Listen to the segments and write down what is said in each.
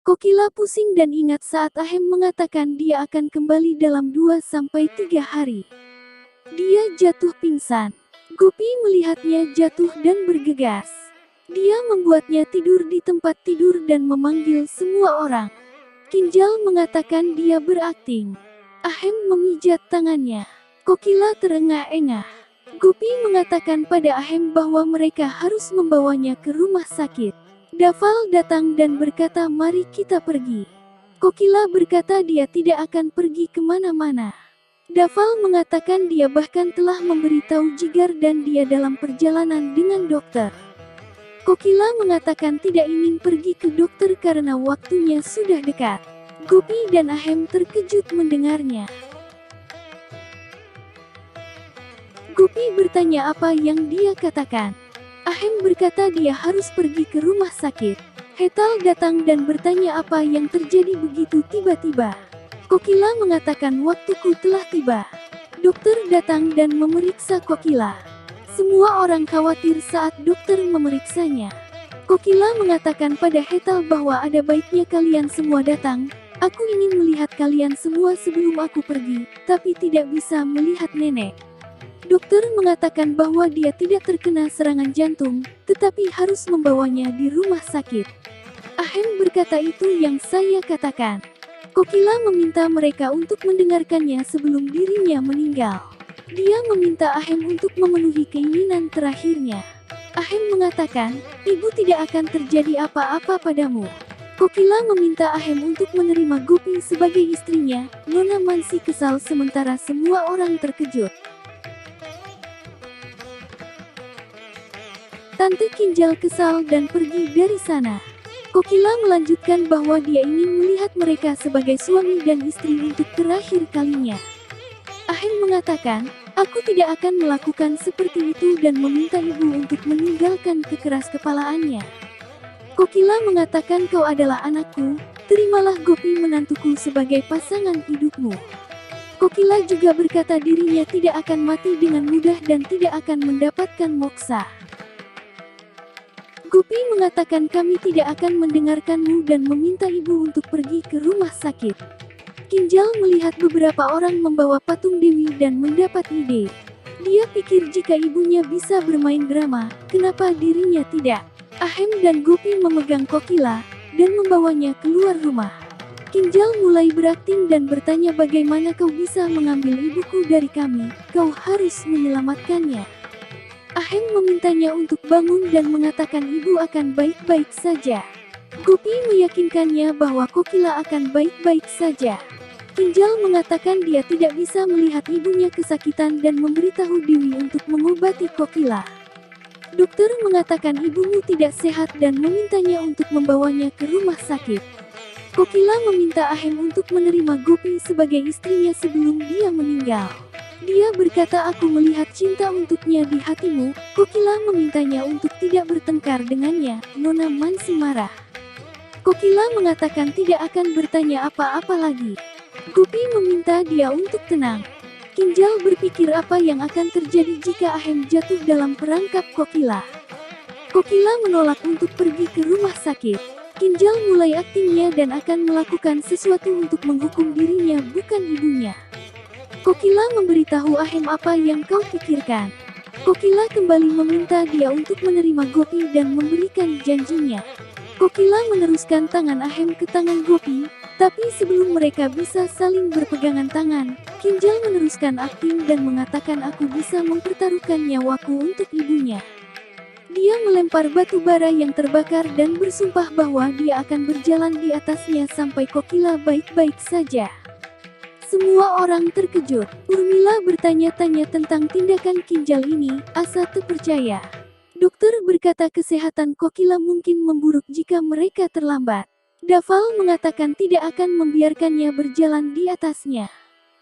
Kokila pusing dan ingat saat Ahem mengatakan dia akan kembali dalam 2 sampai 3 hari. Dia jatuh pingsan. Gupi melihatnya jatuh dan bergegas. Dia membuatnya tidur di tempat tidur dan memanggil semua orang. Kinjal mengatakan dia berakting. Ahem memijat tangannya. Kokila terengah-engah. Gupi mengatakan pada Ahem bahwa mereka harus membawanya ke rumah sakit. Daval datang dan berkata mari kita pergi. Kokila berkata dia tidak akan pergi kemana-mana. Daval mengatakan dia bahkan telah memberitahu Jigar dan dia dalam perjalanan dengan dokter. Kokila mengatakan tidak ingin pergi ke dokter karena waktunya sudah dekat. Gupi dan Ahem terkejut mendengarnya. Gupi bertanya apa yang dia katakan. Ahem berkata dia harus pergi ke rumah sakit. Hetal datang dan bertanya apa yang terjadi begitu tiba-tiba. Kokila mengatakan waktuku telah tiba. Dokter datang dan memeriksa Kokila. Semua orang khawatir saat dokter memeriksanya. Kokila mengatakan pada Hetal bahwa ada baiknya kalian semua datang. Aku ingin melihat kalian semua sebelum aku pergi, tapi tidak bisa melihat nenek. Dokter mengatakan bahwa dia tidak terkena serangan jantung, tetapi harus membawanya di rumah sakit. Ahem berkata itu yang saya katakan. Kokila meminta mereka untuk mendengarkannya sebelum dirinya meninggal. Dia meminta Ahem untuk memenuhi keinginan terakhirnya. Ahem mengatakan, ibu tidak akan terjadi apa-apa padamu. Kokila meminta Ahem untuk menerima Gupi sebagai istrinya. Nona Mansi kesal sementara semua orang terkejut. Tante Kinjal kesal dan pergi dari sana. Kokila melanjutkan bahwa dia ingin melihat mereka sebagai suami dan istri untuk terakhir kalinya. Ahem mengatakan, aku tidak akan melakukan seperti itu dan meminta ibu untuk meninggalkan kekeras-kepalaannya. Kokila mengatakan kau adalah anakku, terimalah Gopi menantuku sebagai pasangan hidupmu. Kokila juga berkata dirinya tidak akan mati dengan mudah dan tidak akan mendapatkan moksa. Gupi mengatakan kami tidak akan mendengarkanmu dan meminta ibu untuk pergi ke rumah sakit. Kinjal melihat beberapa orang membawa patung Dewi dan mendapat ide. Dia pikir jika ibunya bisa bermain drama, kenapa dirinya tidak? Ahem dan Gupi memegang Kokila dan membawanya keluar rumah. Kinjal mulai berakting dan bertanya bagaimana kau bisa mengambil ibuku dari kami, kau harus menyelamatkannya. Ahem memintanya untuk bangun dan mengatakan ibu akan baik-baik saja. Gupi meyakinkannya bahwa Kokila akan baik-baik saja. Kinjal mengatakan dia tidak bisa melihat ibunya kesakitan dan memberitahu Dewi untuk mengobati Kokila. Dokter mengatakan ibumu tidak sehat dan memintanya untuk membawanya ke rumah sakit. Kokila meminta Ahem untuk menerima Gupi sebagai istrinya sebelum dia meninggal. Dia berkata aku melihat cinta untuknya di hatimu. Kokila memintanya untuk tidak bertengkar dengannya. Nona Mansi marah. Kokila mengatakan tidak akan bertanya apa-apa lagi. Gupi meminta dia untuk tenang. Kinjal berpikir apa yang akan terjadi jika Ahem jatuh dalam perangkap Kokila. Kokila menolak untuk pergi ke rumah sakit. Kinjal mulai aktingnya dan akan melakukan sesuatu untuk menghukum dirinya bukan ibunya. Kokila memberitahu Ahem apa yang kau pikirkan. Kokila kembali meminta dia untuk menerima Gopi dan memberikan janjinya. Kokila meneruskan tangan Ahem ke tangan Gopi, tapi sebelum mereka bisa saling berpegangan tangan, Kinjal meneruskan akting dan mengatakan aku bisa mempertaruhkan nyawaku untuk ibunya. Dia melempar batu bara yang terbakar dan bersumpah bahwa dia akan berjalan di atasnya sampai Kokila baik-baik saja. Semua orang terkejut. Urmila bertanya-tanya tentang tindakan Kinjal ini. Asa terpercaya. Dokter berkata kesehatan Kokila mungkin memburuk jika mereka terlambat. Daval mengatakan tidak akan membiarkannya berjalan di atasnya.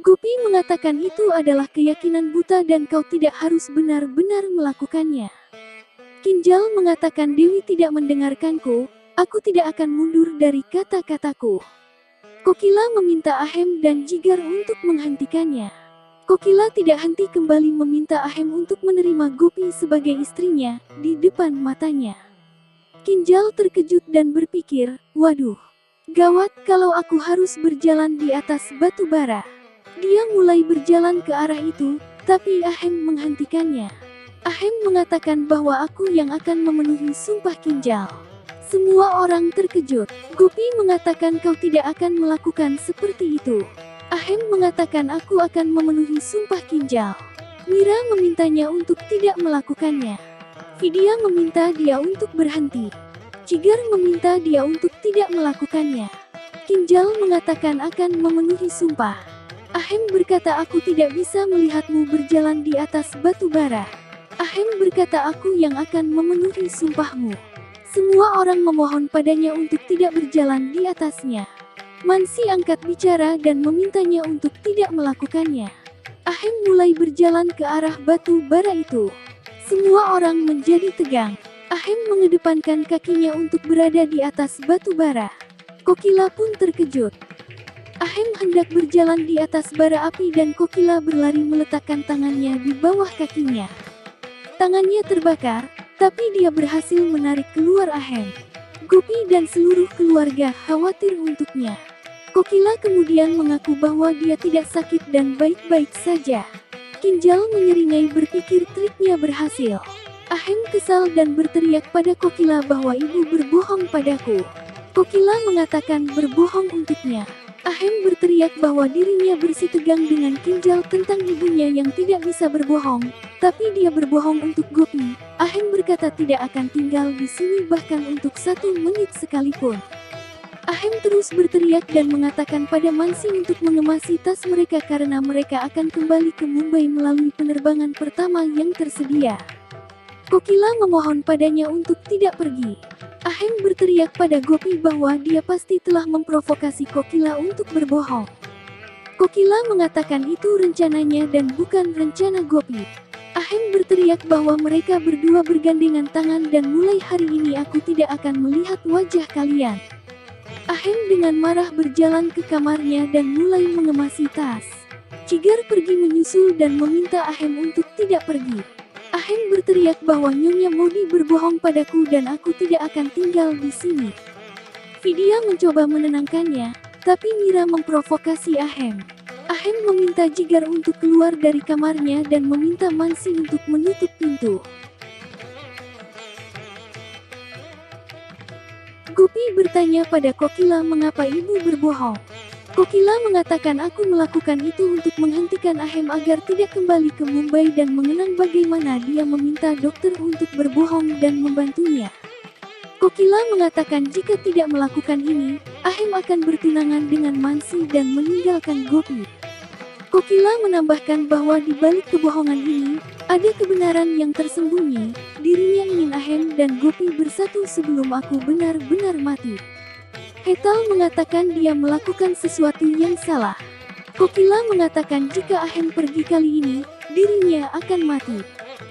Gupi mengatakan itu adalah keyakinan buta dan kau tidak harus benar-benar melakukannya. Kinjal mengatakan Dewi tidak mendengarkanku, aku tidak akan mundur dari kata-kataku. Kokila meminta Ahem dan Jigar untuk menghentikannya. Kokila tidak henti kembali meminta Ahem untuk menerima Gopi sebagai istrinya di depan matanya. Kinjal terkejut dan berpikir, waduh, Gawat kalau aku harus berjalan di atas batu bara. Dia mulai berjalan ke arah itu, tapi Ahem menghentikannya. Ahem mengatakan bahwa aku yang akan memenuhi sumpah Kinjal. Semua orang terkejut. Gopi mengatakan kau tidak akan melakukan seperti itu. Ahem mengatakan aku akan memenuhi sumpah Kinjal. Mira memintanya untuk tidak melakukannya. Vidya meminta dia untuk berhenti. Cigar meminta dia untuk tidak melakukannya. Kinjal mengatakan akan memenuhi sumpah. Ahem berkata aku tidak bisa melihatmu berjalan di atas batu bara. Ahem berkata aku yang akan memenuhi sumpahmu. Semua orang memohon padanya untuk tidak berjalan di atasnya. Mansi angkat bicara dan memintanya untuk tidak melakukannya. Ahem mulai berjalan ke arah batu bara itu. Semua orang menjadi tegang. Ahem mengedepankan kakinya untuk berada di atas batu bara. Kokila pun terkejut. Ahem hendak berjalan di atas bara api dan Kokila berlari meletakkan tangannya di bawah kakinya. Tangannya terbakar, tapi dia berhasil menarik keluar Ahem. Gopi dan seluruh keluarga khawatir untuknya. Kokila kemudian mengaku bahwa dia tidak sakit dan baik-baik saja. Kinjal menyeringai berpikir triknya berhasil. Ahem kesal dan berteriak pada Kokila bahwa ibu berbohong padaku. Kokila mengatakan berbohong untuknya. Ahem berteriak bahwa dirinya bersitegang dengan Kinjal tentang ibunya yang tidak bisa berbohong, tapi dia berbohong untuk Gopi. Ahem berkata tidak akan tinggal di sini bahkan untuk 1 menit sekalipun. Ahem terus berteriak dan mengatakan pada Mansi untuk mengemasi tas mereka karena mereka akan kembali ke Mumbai melalui penerbangan pertama yang tersedia. Kokila memohon padanya untuk tidak pergi. Ahem berteriak pada Gopi bahwa dia pasti telah memprovokasi Kokila untuk berbohong. Kokila mengatakan itu rencananya dan bukan rencana Gopi. Ahem berteriak bahwa mereka berdua bergandengan tangan dan mulai hari ini aku tidak akan melihat wajah kalian. Ahem dengan marah berjalan ke kamarnya dan mulai mengemasi tas. Cigar pergi menyusul dan meminta Ahem untuk tidak pergi. Ahem berteriak bahwa Nyonya Modi berbohong padaku dan aku tidak akan tinggal di sini. Vidya mencoba menenangkannya, tapi Mira memprovokasi Ahem. Ahem meminta Jigar untuk keluar dari kamarnya dan meminta Mansi untuk menutup pintu. Gopi bertanya pada Kokila mengapa ibu berbohong. Kokila mengatakan aku melakukan itu untuk menghentikan Ahem agar tidak kembali ke Mumbai dan mengenang bagaimana dia meminta dokter untuk berbohong dan membantunya. Kokila mengatakan jika tidak melakukan ini, Ahem akan bertunangan dengan Mansi dan meninggalkan Gopi. Kokila menambahkan bahwa di balik kebohongan ini, ada kebenaran yang tersembunyi, dirinya ingin Ahem dan Gopi bersatu sebelum aku benar-benar mati. Hetal mengatakan dia melakukan sesuatu yang salah. Kokila mengatakan jika Ahem pergi kali ini, dirinya akan mati.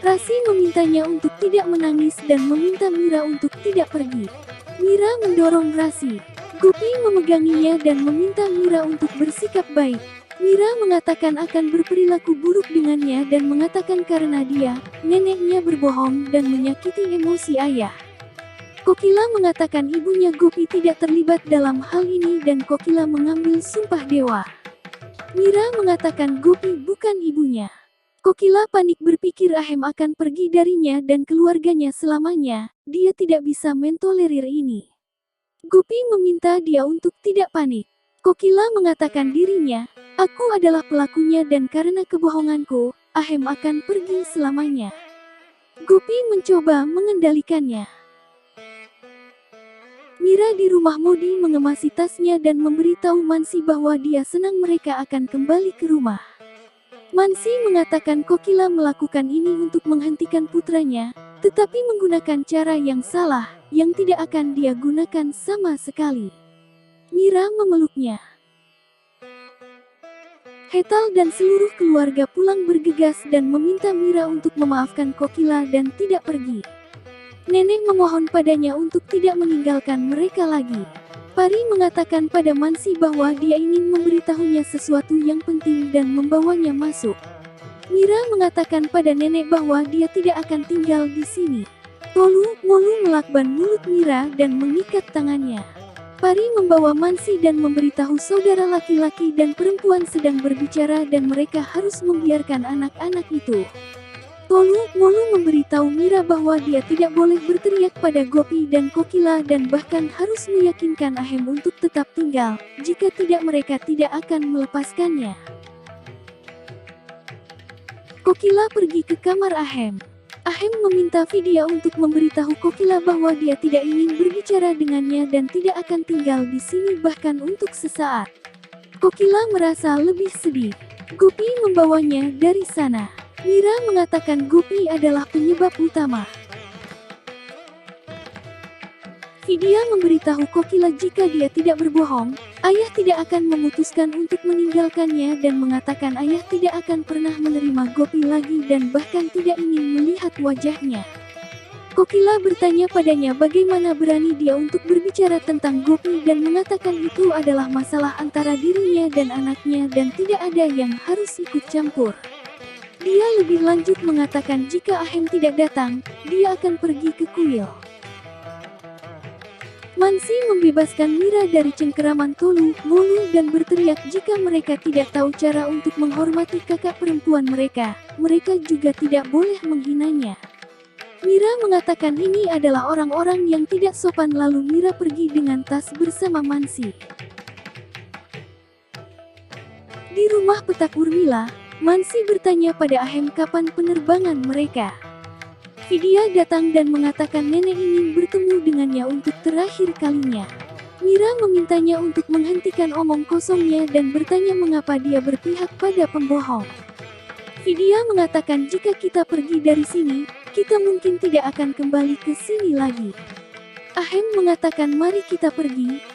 Rasi memintanya untuk tidak menangis dan meminta Mira untuk tidak pergi. Mira mendorong Rasi. Gopi memeganginya dan meminta Mira untuk bersikap baik. Mira mengatakan akan berperilaku buruk dengannya dan mengatakan karena dia, neneknya berbohong dan menyakiti emosi ayah. Kokila mengatakan ibunya Gopi tidak terlibat dalam hal ini dan Kokila mengambil sumpah dewa. Mira mengatakan Gopi bukan ibunya. Kokila panik berpikir Ahem akan pergi darinya dan keluarganya selamanya, dia tidak bisa mentolerir ini. Gopi meminta dia untuk tidak panik. Kokila mengatakan dirinya, aku adalah pelakunya dan karena kebohonganku, Ahem akan pergi selamanya. Gopi mencoba mengendalikannya. Mira di rumah Modi mengemasi tasnya dan memberitahu Mansi bahwa dia senang mereka akan kembali ke rumah. Mansi mengatakan Kokila melakukan ini untuk menghentikan putranya, tetapi menggunakan cara yang salah, yang tidak akan dia gunakan sama sekali. Mira memeluknya. Hetal dan seluruh keluarga pulang bergegas dan meminta Mira untuk memaafkan Kokila dan tidak pergi. Nenek memohon padanya untuk tidak meninggalkan mereka lagi. Pari mengatakan pada Mansi bahwa dia ingin memberitahunya sesuatu yang penting dan membawanya masuk. Mira mengatakan pada nenek bahwa dia tidak akan tinggal di sini. Molu melakban mulut Mira dan mengikat tangannya. Pari membawa Mansi dan memberitahu saudara laki-laki dan perempuan sedang berbicara dan mereka harus membiarkan anak-anak itu. Molu memberitahu Mira bahwa dia tidak boleh berteriak pada Gopi dan Kokila dan bahkan harus meyakinkan Ahem untuk tetap tinggal, jika tidak mereka tidak akan melepaskannya. Kokila pergi ke kamar Ahem. Ahem meminta Vidya untuk memberitahu Kokila bahwa dia tidak ingin berbicara dengannya dan tidak akan tinggal di sini bahkan untuk sesaat. Kokila merasa lebih sedih. Gopi membawanya dari sana. Mira mengatakan Gopi adalah penyebab utama. Vidya memberitahu Kokila jika dia tidak berbohong, ayah tidak akan memutuskan untuk meninggalkannya dan mengatakan ayah tidak akan pernah menerima Gopi lagi dan bahkan tidak ingin melihat wajahnya. Kokila bertanya padanya bagaimana berani dia untuk berbicara tentang Gopi dan mengatakan itu adalah masalah antara dirinya dan anaknya dan tidak ada yang harus ikut campur. Dia lebih lanjut mengatakan jika Ahem tidak datang, dia akan pergi ke kuil. Mansi membebaskan Mira dari cengkeraman Molu dan berteriak jika mereka tidak tahu cara untuk menghormati kakak perempuan mereka, mereka juga tidak boleh menghinanya. Mira mengatakan ini adalah orang-orang yang tidak sopan lalu Mira pergi dengan tas bersama Mansi. Di rumah petak Urmila, Mansi bertanya pada Ahem kapan penerbangan mereka. Vidya datang dan mengatakan nenek ingin bertemu dengannya untuk terakhir kalinya. Mira memintanya untuk menghentikan omong kosongnya dan bertanya mengapa dia berpihak pada pembohong. Vidya mengatakan jika kita pergi dari sini, kita mungkin tidak akan kembali ke sini lagi. Ahem mengatakan mari kita pergi.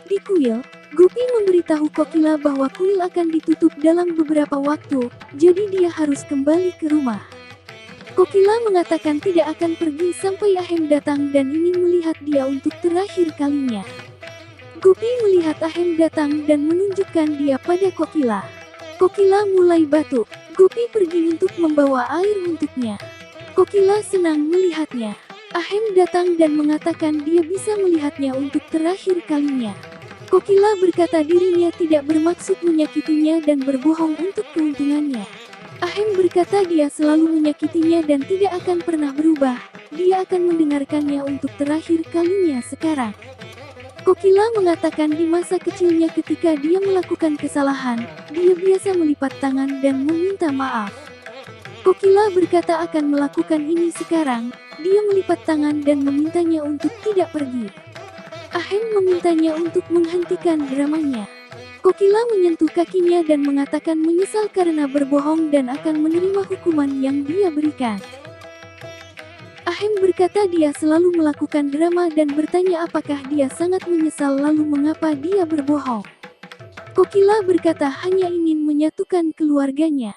Di kuil, Gopi memberitahu Kokila bahwa kuil akan ditutup dalam beberapa waktu, jadi dia harus kembali ke rumah. Kokila mengatakan tidak akan pergi sampai Ahem datang dan ingin melihat dia untuk terakhir kalinya. Gopi melihat Ahem datang dan menunjukkan dia pada Kokila. Kokila mulai batuk. Gopi pergi untuk membawa air untuknya. Kokila senang melihatnya. Ahem datang dan mengatakan dia bisa melihatnya untuk terakhir kalinya. Kokila berkata dirinya tidak bermaksud menyakitinya dan berbohong untuk keuntungannya. Ahem berkata dia selalu menyakitinya dan tidak akan pernah berubah, dia akan mendengarkannya untuk terakhir kalinya sekarang. Kokila mengatakan di masa kecilnya ketika dia melakukan kesalahan, dia biasa melipat tangan dan meminta maaf. Kokila berkata akan melakukan ini sekarang, dia melipat tangan dan memintanya untuk tidak pergi. Ahem memintanya untuk menghentikan dramanya. Kokila menyentuh kakinya dan mengatakan menyesal karena berbohong dan akan menerima hukuman yang dia berikan. Ahem berkata dia selalu melakukan drama dan bertanya apakah dia sangat menyesal lalu mengapa dia berbohong. Kokila berkata hanya ingin menyatukan keluarganya.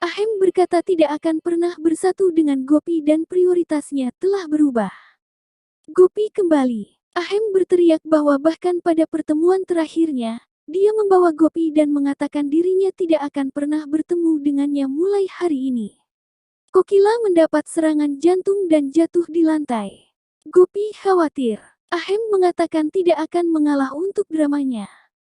Ahem berkata tidak akan pernah bersatu dengan Gopi dan prioritasnya telah berubah. Gopi kembali. Ahem berteriak bahwa bahkan pada pertemuan terakhirnya, dia membawa Gopi dan mengatakan dirinya tidak akan pernah bertemu dengannya mulai hari ini. Kokila mendapat serangan jantung dan jatuh di lantai. Gopi khawatir. Ahem mengatakan tidak akan mengalah untuk dramanya.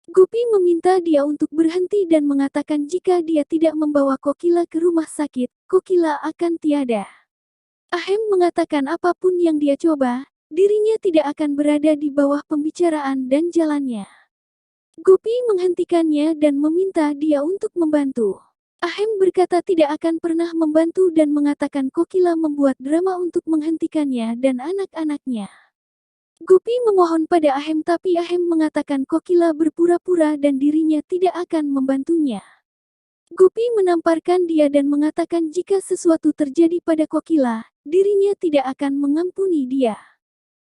Gopi meminta dia untuk berhenti dan mengatakan jika dia tidak membawa Kokila ke rumah sakit, Kokila akan tiada. Ahem mengatakan apapun yang dia coba, dirinya tidak akan berada di bawah pembicaraan dan jalannya. Gopi menghentikannya dan meminta dia untuk membantu. Ahem berkata tidak akan pernah membantu dan mengatakan Kokila membuat drama untuk menghentikannya dan anak-anaknya. Gopi memohon pada Ahem tapi Ahem mengatakan Kokila berpura-pura dan dirinya tidak akan membantunya. Gopi menamparkan dia dan mengatakan jika sesuatu terjadi pada Kokila, dirinya tidak akan mengampuni dia.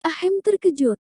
Ahem terkejut.